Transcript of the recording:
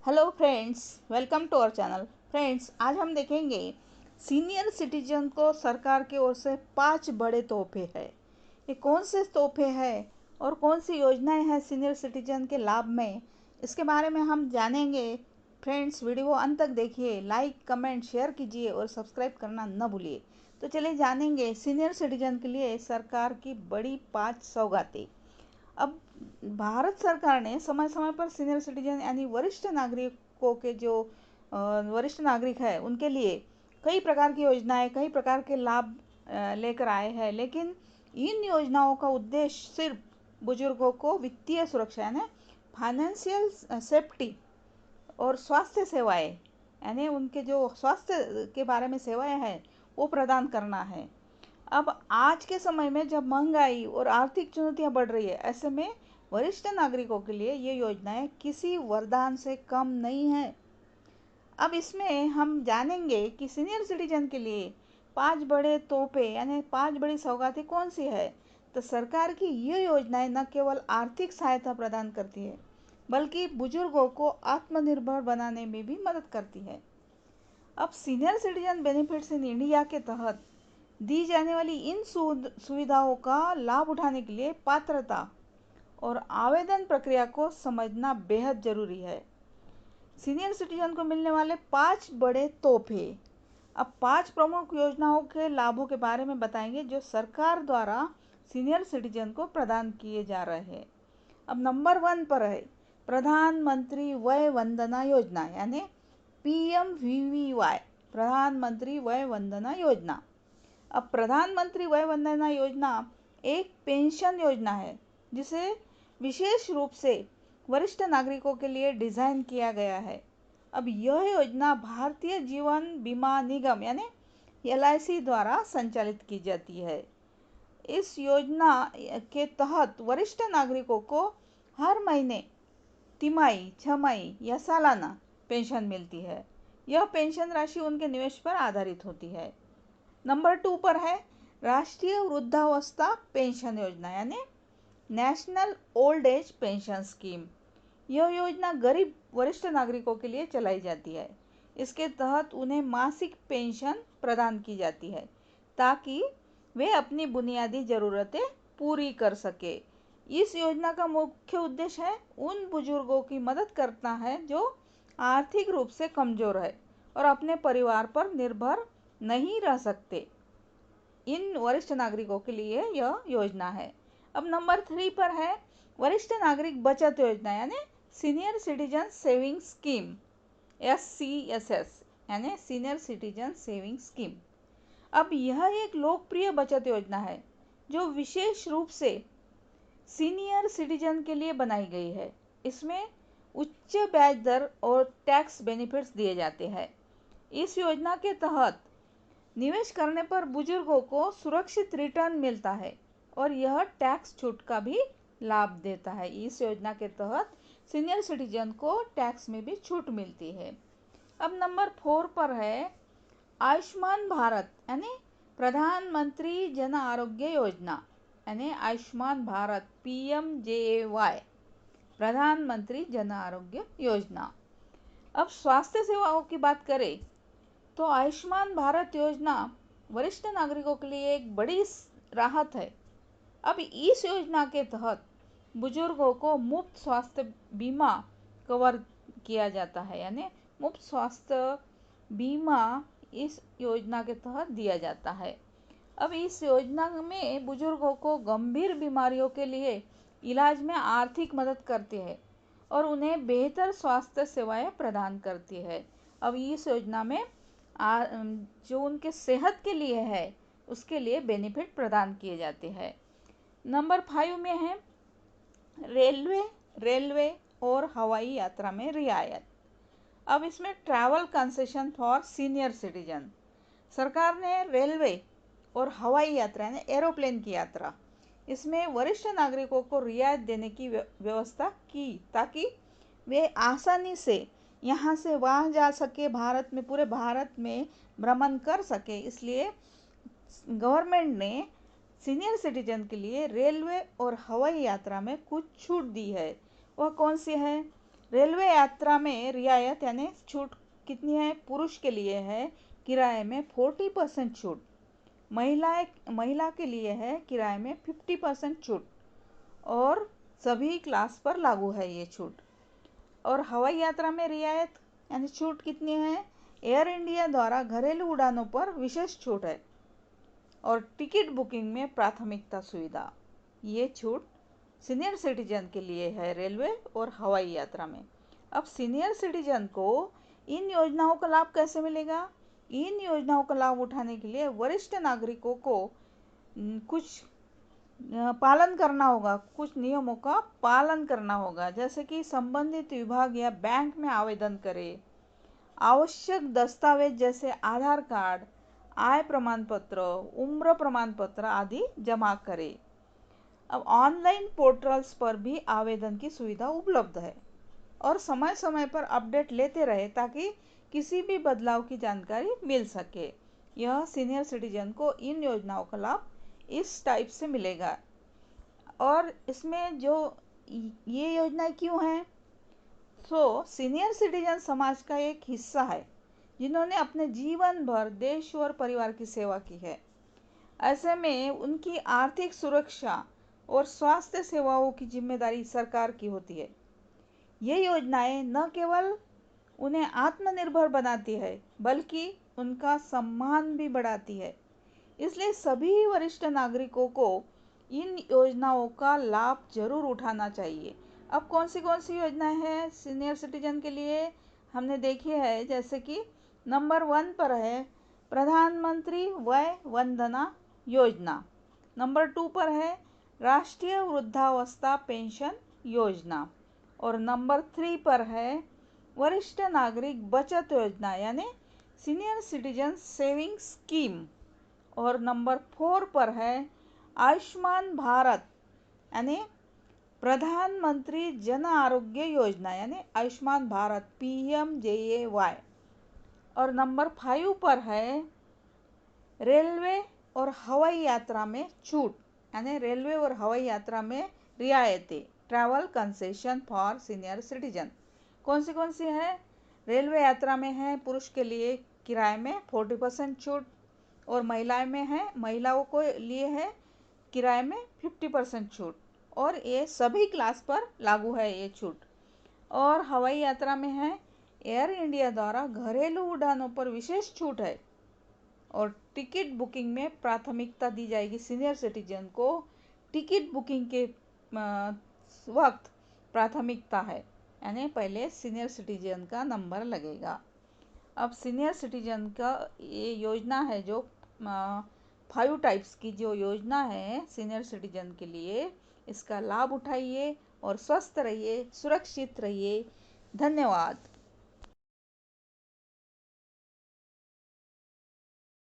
Hello friends, welcome to our channel. Friends, आज हम देखेंगे सीनियर सिटीजन को सरकार की ओर से 5 बड़े तोहफे हैं। ये कौन से तोहफे हैं और कौन सी योजनाएं हैं सीनियर सिटीजन के लाभ में, इसके बारे में हम जानेंगे। फ्रेंड्स, वीडियो अंत तक देखिए, लाइक कमेंट शेयर कीजिए और सब्सक्राइब करना न भूलिए। तो चलिए जानेंगे सीनियर सिटीजन के लिए सरकार की बड़ी 5 सौगातें। अब भारत सरकार ने समय समय पर सीनियर सिटीजन यानी वरिष्ठ नागरिकों के जो वरिष्ठ नागरिक है उनके लिए कई प्रकार की योजनाएं, कई प्रकार के लाभ लेकर आए हैं। लेकिन इन योजनाओं का उद्देश्य सिर्फ बुजुर्गों को वित्तीय सुरक्षा यानी फाइनेंशियल सेफ्टी और स्वास्थ्य सेवाएं यानी उनके जो स्वास्थ्य के बारे में सेवाएं हैं वो प्रदान करना है। अब आज के समय में जब महंगाई और आर्थिक चुनौतियां बढ़ रही है, ऐसे में वरिष्ठ नागरिकों के लिए ये योजनाएं किसी वरदान से कम नहीं है। अब इसमें हम जानेंगे कि सीनियर सिटीजन के लिए 5 बड़े तोहफे यानी 5 बड़ी सौगातें कौन सी है। तो सरकार की ये योजनाएं न केवल आर्थिक सहायता प्रदान करती है, बल्कि बुजुर्गों को आत्मनिर्भर बनाने में भी मदद करती है। अब senior citizen benefits in India के तहत दी जाने वाली इन सुविधाओं का लाभ उठाने के लिए पात्रता और आवेदन प्रक्रिया को समझना बेहद जरूरी है। सीनियर सिटीजन को मिलने वाले 5 बड़े तोहफे। अब 5 प्रमुख योजनाओं के लाभों के बारे में बताएंगे जो सरकार द्वारा सीनियर सिटीजन को प्रदान किए जा रहे हैं। अब नंबर 1 पर है प्रधानमंत्री वय वंदना योजना यानी PMVVY, प्रधानमंत्री वय वंदना योजना। अब प्रधानमंत्री वय वंदना योजना एक पेंशन योजना है जिसे विशेष रूप से वरिष्ठ नागरिकों के लिए डिज़ाइन किया गया है। अब यह योजना भारतीय जीवन बीमा निगम यानी LIC द्वारा संचालित की जाती है। इस योजना के तहत वरिष्ठ नागरिकों को हर महीने, तिमाही, छमाही या सालाना पेंशन मिलती है। यह पेंशन राशि उनके निवेश पर आधारित होती है। नंबर 2 पर है राष्ट्रीय वृद्धावस्था पेंशन योजना यानी national old age pension scheme. यह योजना गरीब वरिष्ठ नागरिकों के लिए चलाई जाती है। इसके तहत उन्हें मासिक पेंशन प्रदान की जाती है ताकि वे अपनी बुनियादी ज़रूरतें पूरी कर सके। इस योजना का मुख्य उद्देश्य है उन बुजुर्गों की मदद करना है जो आर्थिक रूप से कमज़ोर है और अपने परिवार पर निर्भर नहीं रह सकते। इन वरिष्ठ नागरिकों के लिए यह योजना है। अब नंबर 3 पर है वरिष्ठ नागरिक बचत योजना यानी senior citizen saving scheme, SCSS यानी सीनियर सिटीजन सेविंग स्कीम। अब यह एक लोकप्रिय बचत योजना है जो विशेष रूप से सीनियर सिटीजन के लिए बनाई गई है। इसमें उच्च ब्याज दर और टैक्स बेनिफिट्स दिए जाते हैं। इस योजना के तहत निवेश करने पर बुजुर्गों को सुरक्षित रिटर्न मिलता है और यह टैक्स छूट का भी लाभ देता है। इस योजना के तहत सीनियर सिटीजन को टैक्स में भी छूट मिलती है। अब नंबर 4 पर है आयुष्मान भारत यानी प्रधानमंत्री जन आरोग्य योजना यानी आयुष्मान भारत PMJAY, प्रधानमंत्री जन आरोग्य योजना। अब स्वास्थ्य सेवाओं की बात करें तो आयुष्मान भारत योजना वरिष्ठ नागरिकों के लिए एक बड़ी राहत है। अब इस योजना के तहत बुजुर्गों को मुफ्त स्वास्थ्य बीमा कवर किया जाता है यानी मुफ्त स्वास्थ्य बीमा इस योजना के तहत दिया जाता है। अब इस योजना में बुजुर्गों को गंभीर बीमारियों के लिए इलाज में आर्थिक मदद करती है और उन्हें बेहतर स्वास्थ्य सेवाएं प्रदान करती है। अब इस योजना में जो उनके सेहत के लिए है उसके लिए बेनिफिट प्रदान किए जाते हैं। नंबर 5 में है रेलवे और हवाई यात्रा में रियायत। अब इसमें travel concession for senior citizen. सरकार ने रेलवे और हवाई यात्रा यानी एरोप्लेन की यात्रा इसमें वरिष्ठ नागरिकों को रियायत देने की व्यवस्था की ताकि वे आसानी से यहाँ से वहाँ जा सके, भारत में पूरे भारत में भ्रमण कर सके। इसलिए गवर्नमेंट ने सीनियर सिटीजन के लिए रेलवे और हवाई यात्रा में कुछ छूट दी है। वह कौन सी है? रेलवे यात्रा में रियायत यानी छूट कितनी है? पुरुष के लिए है किराए में 40% छूट, महिला के लिए है किराए में 50% छूट, और सभी क्लास पर लागू है ये छूट। और हवाई यात्रा में रियायत यानी छूट कितनी है? एयर इंडिया द्वारा घरेलू उड़ानों पर विशेष छूट है, और टिकट बुकिंग में प्राथमिकता सुविधा। ये छूट सीनियर सिटीजन के लिए है रेलवे और हवाई यात्रा में। अब सीनियर सिटीजन को इन योजनाओं का लाभ कैसे मिलेगा? इन योजनाओं का लाभ उठाने के लिए वरिष्ठ नागरिकों को कुछ पालन करना होगा, कुछ नियमों का पालन करना होगा, जैसे कि संबंधित विभाग या बैंक में आवेदन करें, आवश्यक दस्तावेज जैसे आधार कार्ड, आय प्रमाण पत्र, उम्र प्रमाण पत्र आदि जमा करें। अब ऑनलाइन पोर्टल्स पर भी आवेदन की सुविधा उपलब्ध है, और समय समय पर अपडेट लेते रहे ताकि किसी भी बदलाव की जानकारी मिल सके। यह सीनियर सिटीजन को इन योजनाओं का लाभ इस टाइप से मिलेगा। और इसमें जो ये योजनाएं क्यों हैं? सीनियर सिटीजन समाज का एक हिस्सा है जिन्होंने अपने जीवन भर देश और परिवार की सेवा की है। ऐसे में उनकी आर्थिक सुरक्षा और स्वास्थ्य सेवाओं की जिम्मेदारी सरकार की होती है। ये योजनाएं न केवल उन्हें आत्मनिर्भर बनाती है, बल्कि उनका सम्मान भी बढ़ाती है। इसलिए सभी वरिष्ठ नागरिकों को इन योजनाओं का लाभ जरूर उठाना चाहिए। अब कौन सी योजनाएं हैं सीनियर सिटीजन के लिए? हमने देखी है, जैसे कि नंबर 1 पर है प्रधानमंत्री वय वंदना योजना, नंबर 2 पर है राष्ट्रीय वृद्धावस्था पेंशन योजना, और नंबर 3 पर है वरिष्ठ नागरिक बचत योजना यानी सीनियर सिटीजन सेविंग स्कीम, और नंबर 4 पर है आयुष्मान भारत यानी प्रधानमंत्री जन आरोग्य योजना यानी आयुष्मान भारत PMJAY, और नंबर 5 पर है रेलवे और हवाई यात्रा में छूट यानी रेलवे और हवाई यात्रा में रियायतें, travel concession for senior citizen. कौन सी है? रेलवे यात्रा में है पुरुष के लिए किराए में 40% छूट, और महिलाओं को लिए है किराए में 50% छूट, और ये सभी क्लास पर लागू है ये छूट। और हवाई यात्रा में है एयर इंडिया द्वारा घरेलू उड़ानों पर विशेष छूट है, और टिकट बुकिंग में प्राथमिकता दी जाएगी। सीनियर सिटीजन को टिकट बुकिंग के वक्त प्राथमिकता है, यानी पहले सीनियर सिटीजन का नंबर लगेगा। अब सीनियर सिटीजन का ये योजना है जो 5 टाइप्स की जो योजना है सीनियर सिटीजन के लिए, इसका लाभ उठाइए और स्वस्थ रहिए, सुरक्षित रहिए। धन्यवाद।